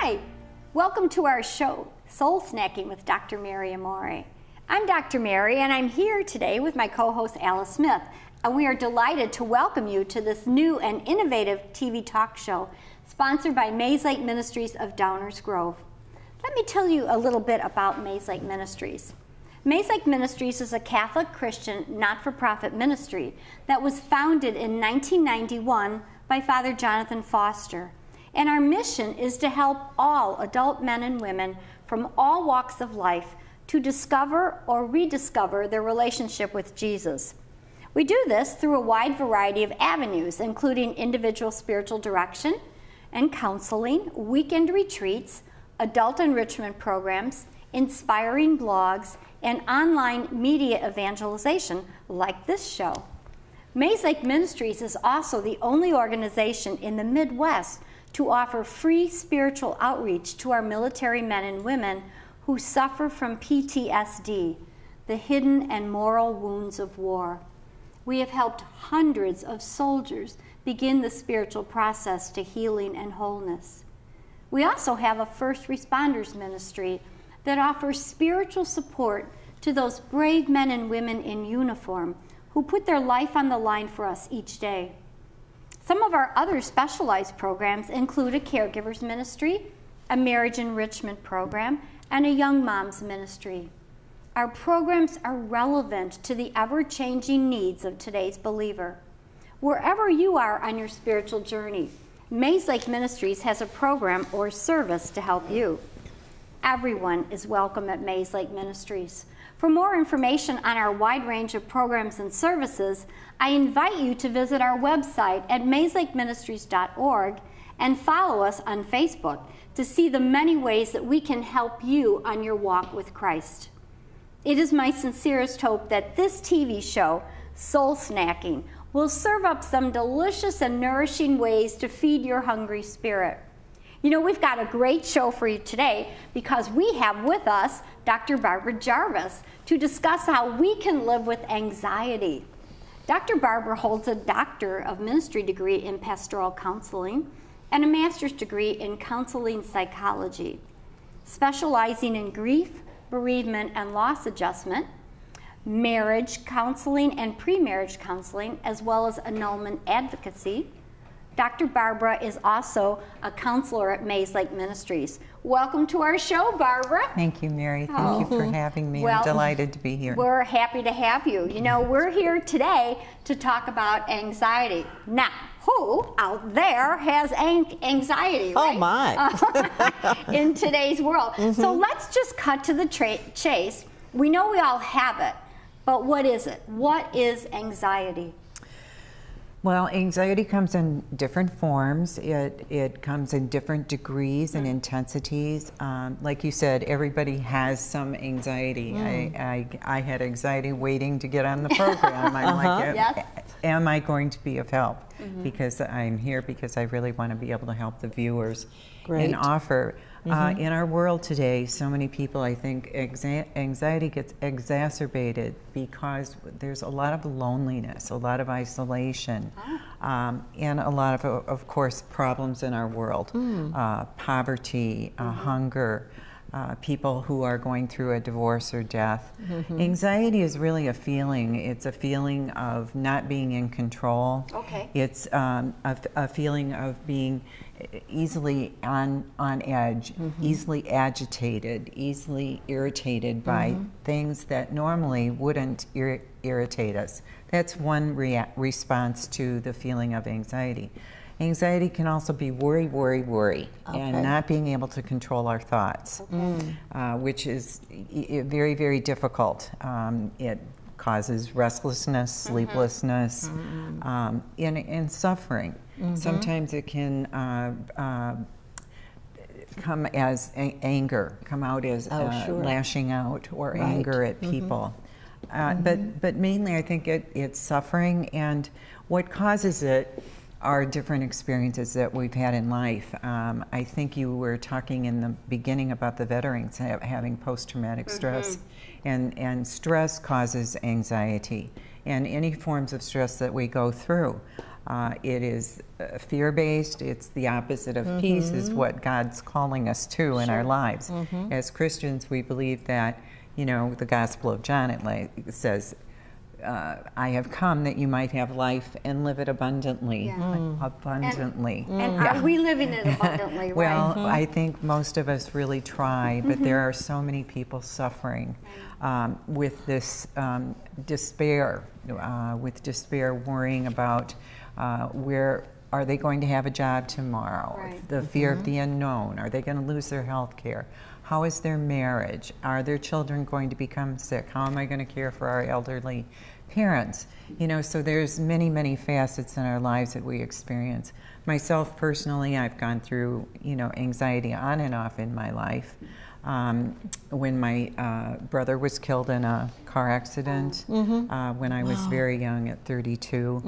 Hi, welcome to our show, Soul Snacking with Dr. Mary Amore. I'm Dr. Mary, and I'm here today with my co-host Alice Smith, and we are delighted to welcome you to this new and innovative TV talk show sponsored by Mayslake Ministries of Downers Grove. Let me tell you a little bit about Mayslake Ministries. Mayslake Ministries is a Catholic Christian not-for-profit ministry that was founded in 1991 by Father Jonathan Foster. And our mission is to help all adult men and women from all walks of life to discover or rediscover their relationship with Jesus. We do this through a wide variety of avenues, including individual spiritual direction and counseling, weekend retreats, adult enrichment programs, inspiring blogs, and online media evangelization like this show. Mayslake Ministries is also the only organization in the Midwest to offer free spiritual outreach to our military men and women who suffer from PTSD, the hidden and moral wounds of war. We have helped hundreds of soldiers begin the spiritual process to healing and wholeness. We also have a first responders ministry that offers spiritual support to those brave men and women in uniform who put their life on the line for us each day. Some of our other specialized programs include a caregivers ministry, a marriage enrichment program, and a young moms ministry. Our programs are relevant to the ever-changing needs of today's believer. Wherever you are on your spiritual journey, Mayslake Ministries has a program or service to help you. Everyone is welcome at Mayslake Ministries. For more information on our wide range of programs and services, I invite you to visit our website at mayslakeministries.org and follow us on Facebook to see the many ways that we can help you on your walk with Christ. It is my sincerest hope that this TV show, Soul Snacking, will serve up some delicious and nourishing ways to feed your hungry spirit. You know, we've got a great show for you today because we have with us Dr. Barbara Jarvis to discuss how we can live with anxiety. Dr. Barbara holds a Doctor of Ministry degree in Pastoral Counseling and a Master's degree in Counseling Psychology, specializing in grief, bereavement, and loss adjustment, marriage counseling and pre-marriage counseling, as well as annulment advocacy. Dr. Barbara is also a counselor at Mayslake Ministries. Welcome to our show, Barbara. Thank you, Mary. Thank you for having me. I'm delighted to be here. We're happy to have you. You know, we're here today to talk about anxiety. Now, who out there has anxiety, right? Oh, my. In today's world. So let's just cut to the chase. We know we all have it, but what is it? What is anxiety? Well, anxiety comes in different forms. It comes in different degrees and intensities. Like you said, everybody has some anxiety. I had anxiety waiting to get on the program. I'm like, Yes. am I going to be of help? Because I'm here because I really want to be able to help the viewers and offer. In our world today, so many people, I think, anxiety gets exacerbated because there's a lot of loneliness, a lot of isolation, and a lot of course, problems in our world. Poverty, hunger, people who are going through a divorce or death. Anxiety is really a feeling. It's a feeling of not being in control. It's a feeling of being easily on edge, easily agitated, easily irritated by things that normally wouldn't irritate us. That's one response to the feeling of anxiety. Anxiety can also be worry, and not being able to control our thoughts, which is very, very difficult. It causes restlessness, sleeplessness, and suffering. Sometimes it can come as anger, come out as lashing out or anger at people. But mainly I think it's suffering, and what causes it are different experiences that we've had in life. I think you were talking in the beginning about the veterans having post-traumatic stress, and stress causes anxiety, and any forms of stress that we go through. It is fear-based. It's the opposite of peace, is what God's calling us to in our lives. As Christians, we believe that, you know, the Gospel of John, it says, I have come that you might have life and live it abundantly. Abundantly. And are we living it abundantly, Well, right? I think most of us really try, but there are so many people suffering with this despair, worrying about where are they going to have a job tomorrow, the fear of the unknown, are they going to lose their health care? How is their marriage? Are their children going to become sick? How am I going to care for our elderly parents? You know, so there's many, many facets in our lives that we experience. Myself personally, I've gone through, you know, anxiety on and off in my life. When my brother was killed in a car accident, when I was very young at 32,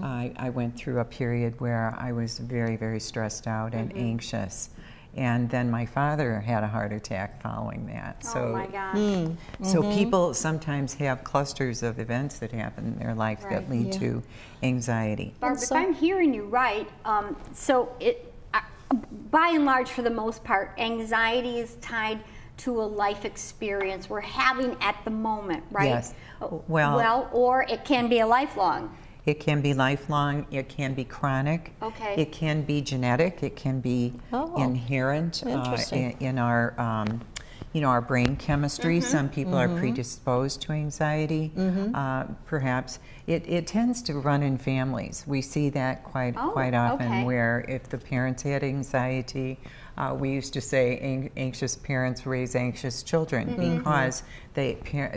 I went through a period where I was very, very stressed out and anxious. And then my father had a heart attack following that. So, oh my gosh. So people sometimes have clusters of events that happen in their life that lead to anxiety. Barb, if I'm hearing you right, so it, by and large, for the most part, anxiety is tied to a life experience we're having at the moment, right? Yes. Well, or it can be a lifelong. It can be lifelong, it can be chronic, it can be genetic, it can be inherent in our, you know, our brain chemistry. Some people are predisposed to anxiety, perhaps. It tends to run in families. We see that quite often where if the parents had anxiety, we used to say anxious parents raise anxious children because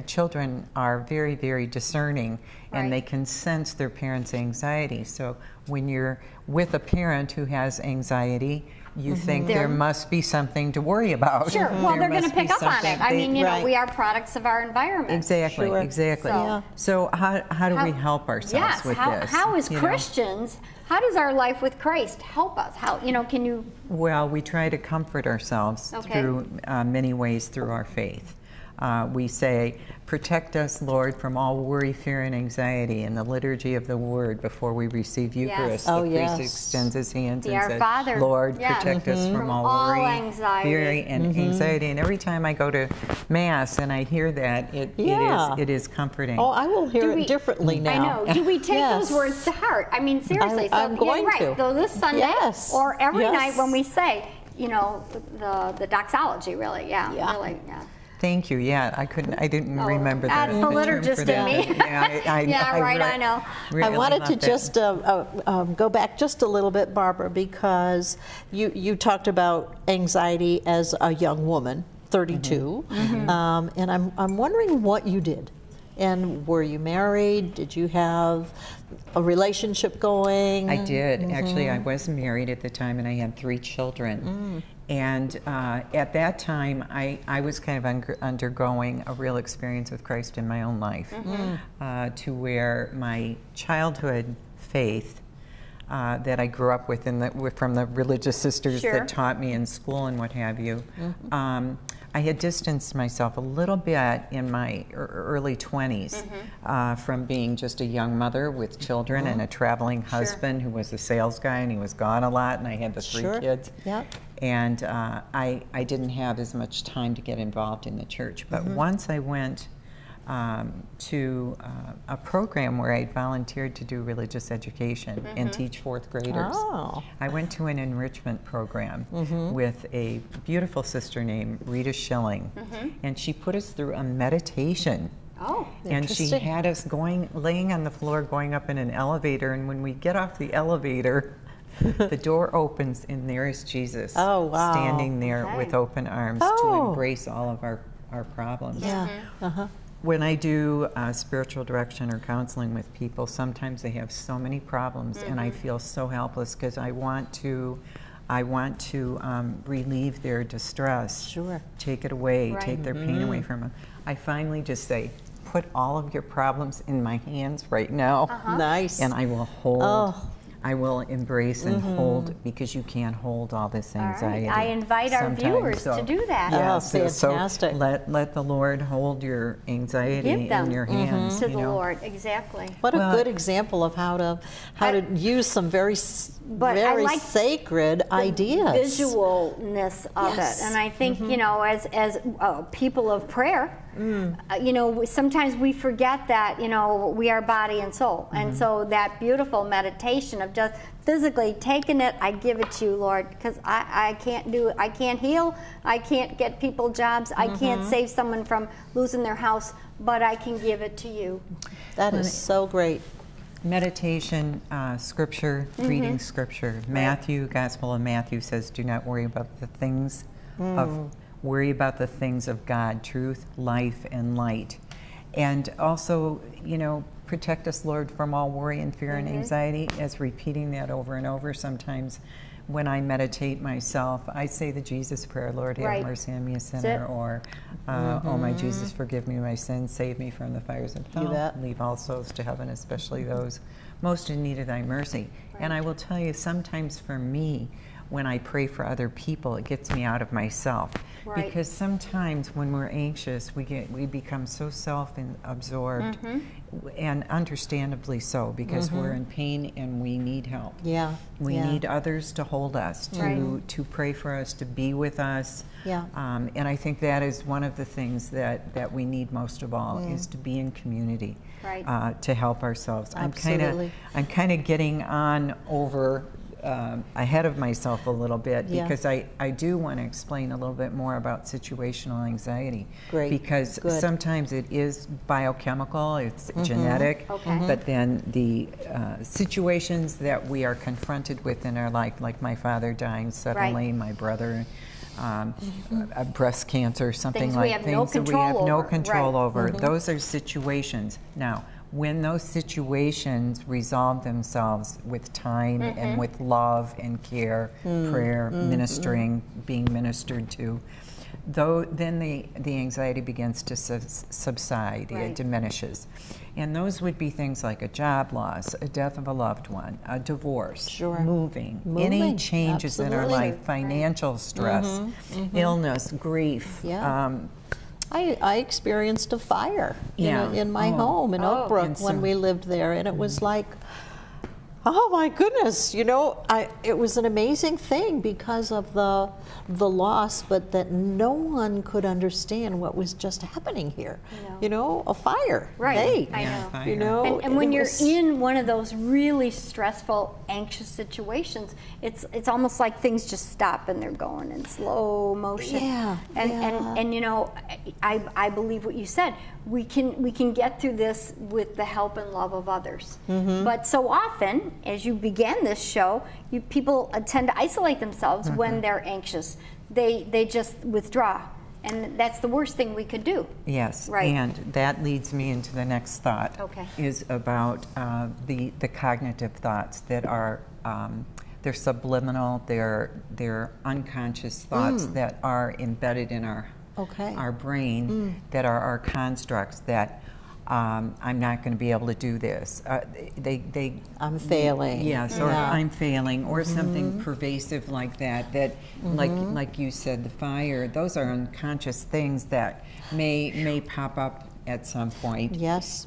children are very, very discerning and they can sense their parents' anxiety. So when you're with a parent who has anxiety, you think there must be something to worry about. Sure, well, they're going to pick up on it. I mean, you know, we are products of our environment. Exactly, exactly. So how do we help ourselves with this? How as Christians, how does our life with Christ help us? How, you know, can you? Well, we try to comfort ourselves through many ways through our faith. We say, protect us, Lord, from all worry, fear, and anxiety in the liturgy of the Word before we receive Eucharist. The priest extends his hands and says, Father, Lord, protect us from all worry, anxiety. fear, and anxiety. And every time I go to Mass and I hear that, it is comforting. Oh, I will hear it differently now. I know. Do we take those words to heart? I mean, seriously. I'm going to. So this Sunday or every night when we say, you know, the doxology, really, really. Thank you. Yeah, I didn't remember that. That's the liturgist in me. I know. I wanted to just go back just a little bit, Barbara, because you talked about anxiety as a young woman, 32, and I'm wondering what you did. And were you married? Did you have a relationship going? I did. Actually, I was married at the time, and I had 3 children. And at that time, I was kind of undergoing a real experience with Christ in my own life, to where my childhood faith that I grew up with from the religious sisters that taught me in school and what have you, I had distanced myself a little bit in my early 20s from being just a young mother with children and a traveling husband who was a sales guy, and he was gone a lot, and I had the 3 kids. And I didn't have as much time to get involved in the church. But once I went to a program where I volunteered to do religious education and teach 4th graders. I went to an enrichment program with a beautiful sister named Rita Schilling, and she put us through a meditation. And she had us laying on the floor, going up in an elevator, and when we get off the elevator, the door opens and there is Jesus standing there with open arms to embrace all of our problems. When I do spiritual direction or counseling with people, sometimes they have so many problems and I feel so helpless because I want to relieve their distress, take it away, take their pain away from them. I finally just say, put all of your problems in my hands right now. Nice. And I will hold I will embrace and hold, because you can't hold all this anxiety. All right. I invite our viewers to do that. Yeah, fantastic. So let the Lord hold your anxiety in your hands. To the Lord, exactly. What a good example of how to use some very like sacred ideas. Visualness of it, and I think you know, as people of prayer, you know, sometimes we forget that, you know, we are body and soul, and so that beautiful meditation of just physically taking it, I give it to you, Lord, because I can't do it. I can't heal. I can't get people jobs. I can't save someone from losing their house, but I can give it to you. That is so great. Meditation, scripture, reading scripture. Matthew, Gospel of Matthew says, do not worry about the things worry about the things of God, truth, life, and light. And also, you know, protect us, Lord, from all worry and fear and anxiety. As repeating that over and over, sometimes when I meditate myself, I say the Jesus prayer, Lord, have mercy on me, a sinner, or, oh my Jesus, forgive me my sins, save me from the fires of hell, leave all souls to heaven, especially those most in need of thy mercy. And I will tell you, sometimes for me, when I pray for other people, it gets me out of myself. Because sometimes when we're anxious, we become so self-absorbed, and understandably so, because we're in pain and we need help. We need others to hold us, to pray for us, to be with us. And I think that is one of the things that we need most of all, is to be in community, to help ourselves. I'm kind of getting on over ahead of myself a little bit, because I do want to explain a little bit more about situational anxiety. Because sometimes it is biochemical, it's genetic, but then the situations that we are confronted with in our life, like my father dying suddenly, my brother, breast cancer, something like things that we have no control over. Those are situations. Now, when those situations resolve themselves with time and with love and care, prayer, ministering, being ministered to, then the anxiety begins to subside, it diminishes. And those would be things like a job loss, a death of a loved one, a divorce, moving, any changes in our life, financial stress, illness, grief. I experienced a fire in my home in Oak Brook when we lived there, and it was like, oh my goodness, you know, it was an amazing thing because of the loss, but that no one could understand what was just happening here. You know, a fire. Hey, I know. Fire. You know, and when you're in one of those really stressful, anxious situations, it's almost like things just stop and they're going in slow motion. And you know, I believe what you said. We can get through this with the help and love of others. But so often, as you began this show, people tend to isolate themselves when they're anxious. They just withdraw, and that's the worst thing we could do. Yes, and that leads me into the next thought. Is about the cognitive thoughts that are they're subliminal. They're unconscious thoughts that are embedded in our brain, that are our constructs, that I'm not going to be able to do this. I'm failing. Yes, or I'm failing, or something pervasive like that. That, like you said, the fire. Those are unconscious things that may pop up at some point.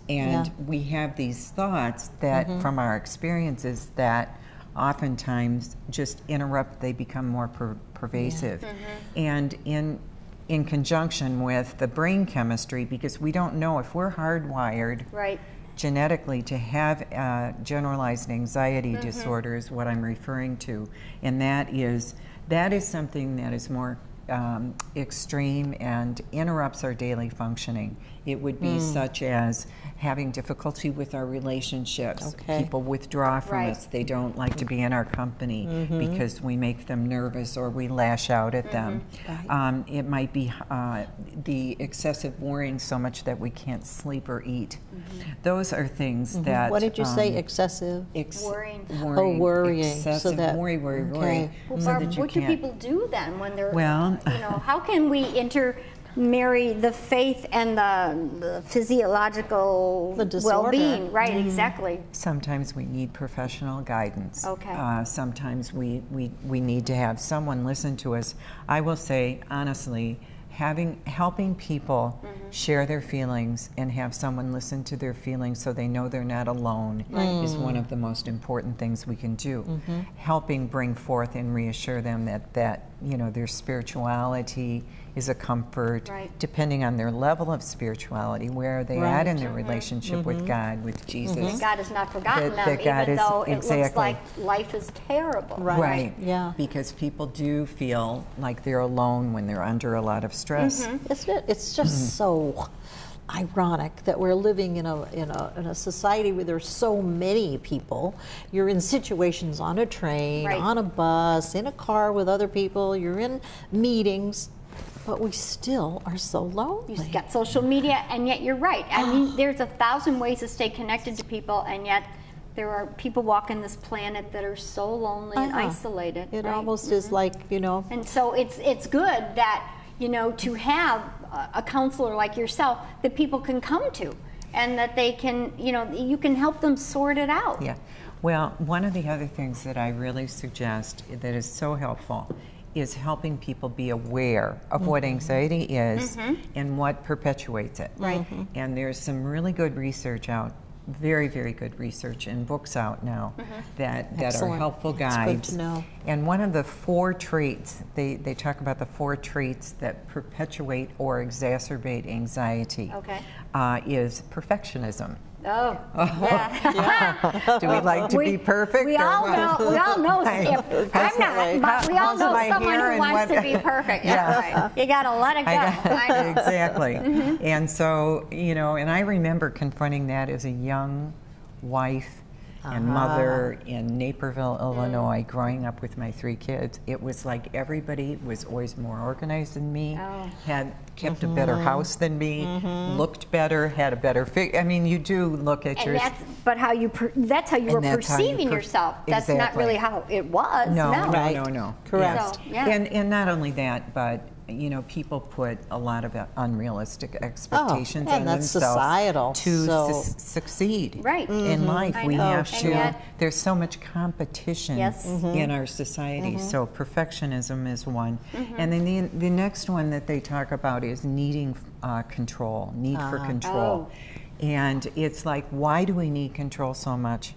And we have these thoughts that, from our experiences, that oftentimes just interrupt. They become more pervasive, and in conjunction with the brain chemistry, because we don't know if we're hardwired genetically to have generalized anxiety disorder, is what I'm referring to, and that is something that is more extreme and interrupts our daily functioning. It would be such as having difficulty with our relationships. People withdraw from us. They don't like to be in our company because we make them nervous or we lash out at them. It might be the excessive worrying so much that we can't sleep or eat. Those are things that... What did you say, excessive? Worrying. Worrying. Excessive worry. Well, Barb, what do people do then when they're, you know, how can we marry the faith and the physiological well-being. Right, exactly. Sometimes we need professional guidance. Okay. Sometimes we need to have someone listen to us. I will say, honestly, helping people share their feelings and have someone listen to their feelings so they know they're not alone is one of the most important things we can do. Helping bring forth and reassure them that you know, their spirituality is a comfort, depending on their level of spirituality. Where are they at in their relationship with God, with Jesus? And God has not forgotten them, even though it looks like life is terrible. Right. Yeah. Because people do feel like they're alone when they're under a lot of stress. Isn't it? It's just so ironic that we're living in a society where there's so many people. You're in situations on a train, on a bus, in a car with other people, you're in meetings, but we still are so lonely. You've got social media, and yet you're right. I mean, there's 1,000 ways to stay connected to people, and yet there are people walking this planet that are so lonely and isolated. It almost is like, you know. And so it's good that, you know, to have a counselor like yourself that people can come to, and that they can, you know, you can help them sort it out. Yeah. Well, one of the other things that I really suggest that is so helpful is helping people be aware of what anxiety is and what perpetuates it. Right. And there's some really good research out, very, very good research and books out now that are helpful guides. It's good to know. And one of the 4 traits, they talk about the 4 traits that perpetuate or exacerbate anxiety is perfectionism. Oh, yeah. Do we like to be perfect? We all know. We all know. I'm not, but we all know someone who wants to be perfect. Yeah, you got to let it go. Exactly. And so, you know, and I remember confronting that as a young wife and mother in Naperville, Illinois, growing up with my 3 kids. It was like everybody was always more organized than me, had kept a better house than me, looked better, had a better figure. I mean, you do look at your... But how you that's how you were perceiving yourself. That's not really how it was. No. Correct. So, yeah. And not only that, but you know, people put a lot of unrealistic expectations on themselves to succeed in life. We have to. There's so much competition in our society. So perfectionism is one, and then the next one that they talk about is needing control, need for control, and it's like, why do we need control so much?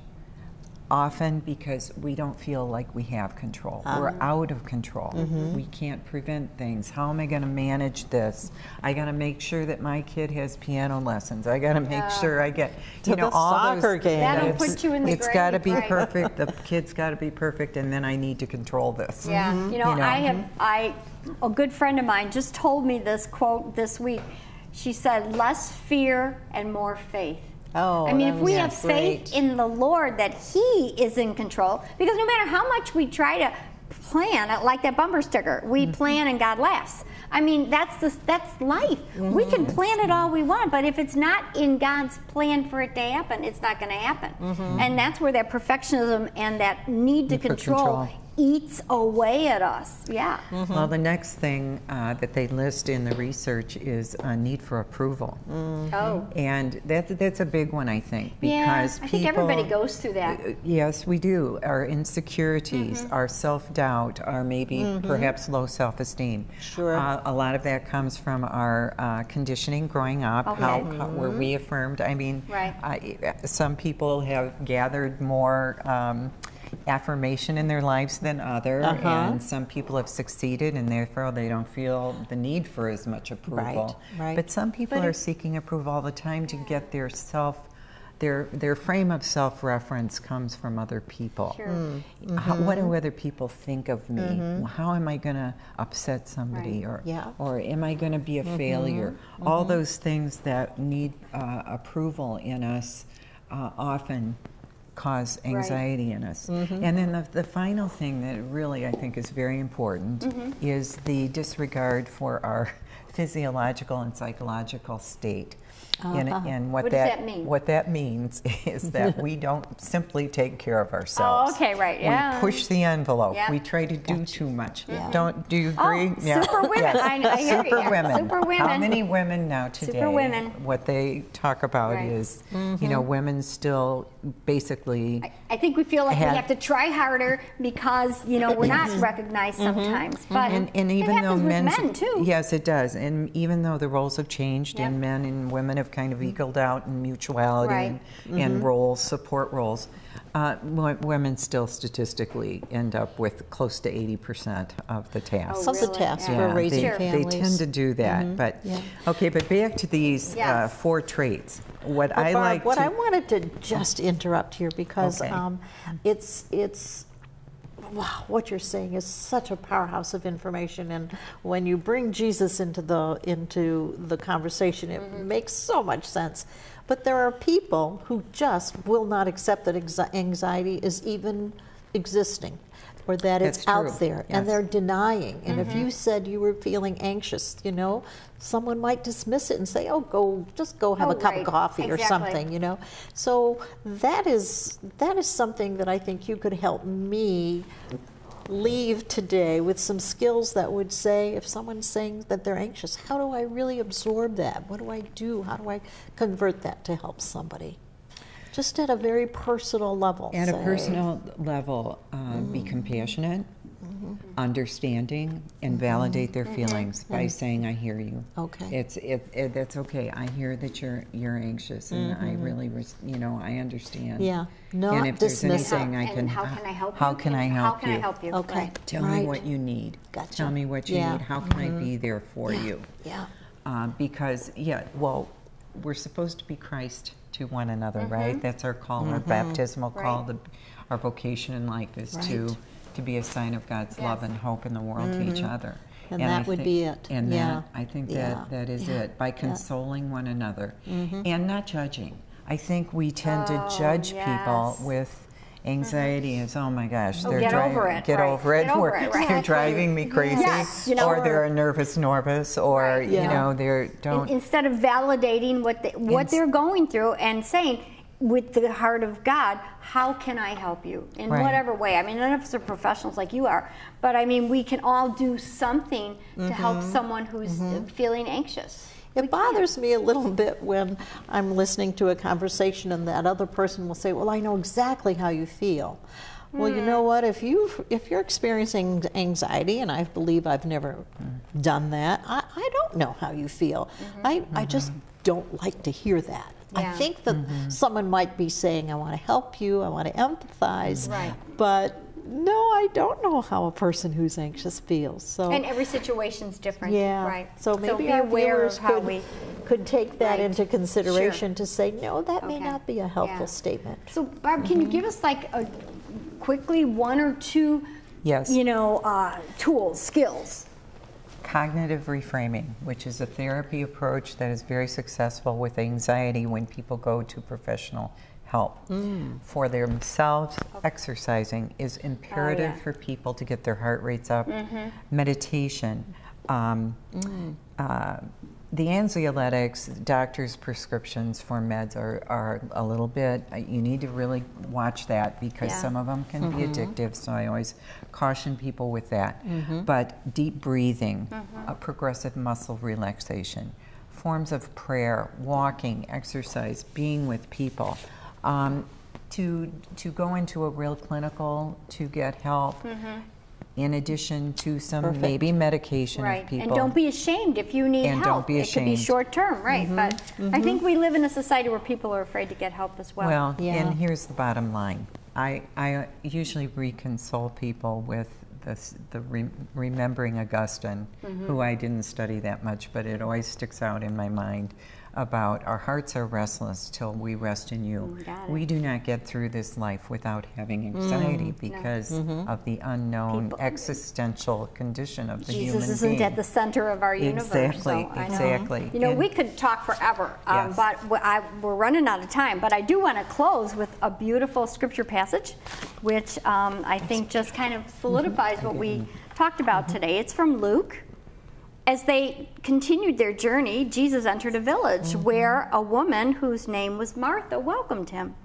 Often because we don't feel like we have control. We're out of control. We can't prevent things. How am I going to manage this? I got to make sure that my kid has piano lessons. I got to make sure I get, you know, all soccer those. Game. That'll put you in the It's got to be perfect. The kid's got to be perfect, and then I need to control this. Yeah, you know, a good friend of mine just told me this quote this week. She said, "Less fear and more faith." I mean, if we have faith in the Lord that He is in control, because no matter how much we try to plan, like that bumper sticker, we plan and God laughs. I mean, that's life. We can plan it all we want, but if it's not in God's plan for it to happen, it's not going to happen. And that's where that perfectionism and that need to control eats away at us. Yeah. Well, the next thing that they list in the research is a need for approval. And that's a big one, I think, because I think everybody goes through that. Yes, we do. Our insecurities, our self-doubt, our maybe perhaps low self-esteem. Sure. A lot of that comes from our conditioning growing up, how we're reaffirmed. I mean, some people have gathered more affirmation in their lives than others, and some people have succeeded, and therefore they don't feel the need for as much approval. But some people are seeking approval all the time to get their their frame of self-reference comes from other people. What do other people think of me? How am I going to upset somebody, or am I going to be a failure? All those things that need approval in us often cause anxiety in us. And then the final thing that really I think is very important is the disregard for our physiological and psychological state. And what does that mean? What that means is that we don't simply take care of ourselves. Oh, okay, right, yeah. We push the envelope. Yeah. We try to do too much. Yeah. Do you agree? Oh, super women. I hear you. Super women. Super women. How many women now today? Super women. What they talk about Right. is, you know, women still basically. I think we feel like we have to try harder because, you know, we're not recognized sometimes. But And it even though happens with men too. Yes, it does. And even though the roles have changed Yep. and men and women have kind of equaled out in mutuality Right. and roles, support roles, women still statistically end up with close to 80% of the tasks. Of the really? tasks Yeah. for raising Sure. They families. tend to do that. But okay, but back to these Yes. 4 traits. What Well, I Barb, like what to I wanted to just interrupt here because Okay. it's wow, what you're saying is such a powerhouse of information, and when you bring Jesus into the conversation, it makes so much sense. But there are people who just will not accept that anxiety is even existing, or that it's That's true. out there, Yes. and they're denying. And if you said you were feeling anxious, you know, someone might dismiss it and say, "Oh, just go have Oh, a cup right. of coffee or Exactly. something," you know. So that is something that I think you could help me leave today with some skills that would say, if someone's saying that they're anxious, how do I really absorb that? What do I do? How do I convert that to help somebody? Just at a very personal level. At a say. personal level, be compassionate, understanding, and validate their feelings by saying, "I hear you." Okay. That's okay. I hear that you're anxious, and I really, I understand. Yeah. Not and if there's dismiss it. anything I And can, how can I help you? How can I help How can you? I help you? Okay. Right. Tell me Right. what you need. Gotcha. Tell me what you Yeah. need. How can I be there for you? Yeah. Because we're supposed to be Christ to one another, right? That's our call, our baptismal call. Right. Our vocation in life is Right. to be a sign of God's love and hope in the world to each other. And that would be it. And Yeah. I think Yeah. that is it. By consoling one another Mm-hmm. and not judging. I think we tend to judge people yes. with anxiety as, oh my gosh, they're get driving, over it, get right. over it, Get over or it, they're right. driving me crazy, Yes, you know, or they're a nervous Norvis, or Right. you Yeah. know, they're don't. Instead of validating what they're going through and saying, with the heart of God, how can I help you in Right. whatever way? I mean, none of us are professionals like you are, but I mean, we can all do something to help someone who's feeling anxious. It bothers me a little bit when I'm listening to a conversation and that other person will say, "Well, I know exactly how you feel." Well, you know what? If you're experiencing anxiety, and I believe I've never done that, I don't know how you feel. I just don't like to hear that. I Yeah. think that someone might be saying, "I want to help you, I want to empathize," Right. but no, I don't know how a person who's anxious feels. So And every situation's different, yeah. right? So maybe be our aware viewers of how we. could take that Right. into consideration to say, no, that may Okay. not be a helpful Yeah. statement. So, Barb, can you give us like quickly 1 or 2, Yes. tools, skills? Cognitive reframing, which is a therapy approach that is very successful with anxiety when people go to professional help. For themselves, exercising is imperative for people to get their heart rates up. Meditation. The anxiolytics, doctors' prescriptions for meds are a little bit, you need to really watch that because Yeah. some of them can be addictive, so I always caution people with that. But deep breathing, a progressive muscle relaxation, forms of prayer, walking, exercise, being with people, to go into a real clinical to get help. In addition to some maybe medication Right, if people. and don't be ashamed if you need And help. don't be It could be ashamed. short term, right? But I think we live in a society where people are afraid to get help as well. Well, Yeah. and here's the bottom line. I usually reconsole people with remembering Augustine, who I didn't study that much, but it always sticks out in my mind, about our hearts are restless till we rest in you. Got it. We do not get through this life without having anxiety because of the unknown existential condition of the human Jesus isn't being. at the center of our universe. Exactly, so I know. exactly. You know, And- we could talk forever, Yes. but we're running out of time. But I do want to close with a beautiful scripture passage, which I think just kind of solidifies what we talked about today. It's from Luke. As they continued their journey, Jesus entered a village where a woman whose name was Martha welcomed him.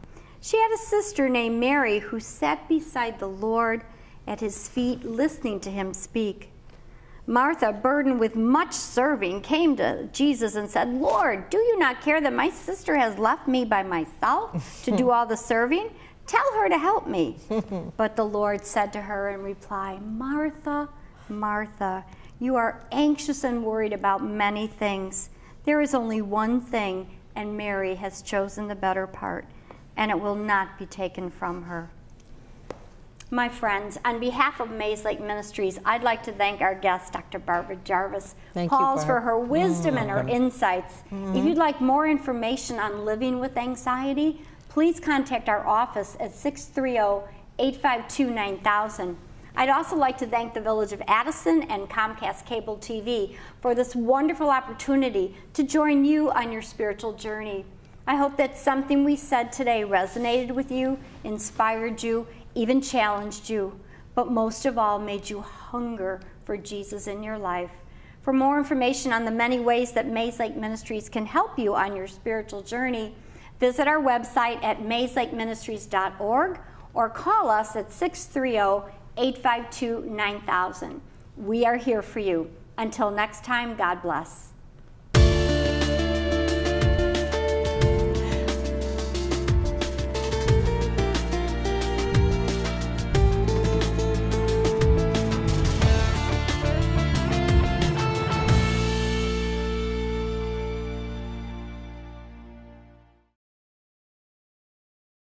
She had a sister named Mary who sat beside the Lord at his feet, listening to him speak. Martha, burdened with much serving, came to Jesus and said, "Lord, do you not care that my sister has left me by myself to do all the serving? Tell her to help me." But the Lord said to her in reply, "Martha, Martha, you are anxious and worried about many things. There is only one thing, and Mary has chosen the better part, and it will not be taken from her." My friends, on behalf of Mayslake Ministries, I'd like to thank our guest, Dr. Barbara Jarvis-Pauls, for her wisdom and her insights. If you'd like more information on living with anxiety, please contact our office at 630-852-9000. I'd also like to thank the Village of Addison and Comcast Cable TV for this wonderful opportunity to join you on your spiritual journey. I hope that something we said today resonated with you, inspired you, even challenged you, but most of all made you hunger for Jesus in your life. For more information on the many ways that Mayslake Ministries can help you on your spiritual journey, visit our website at mayslakeministries.org or call us at 630-852-9000. We are here for you. Until next time, God bless.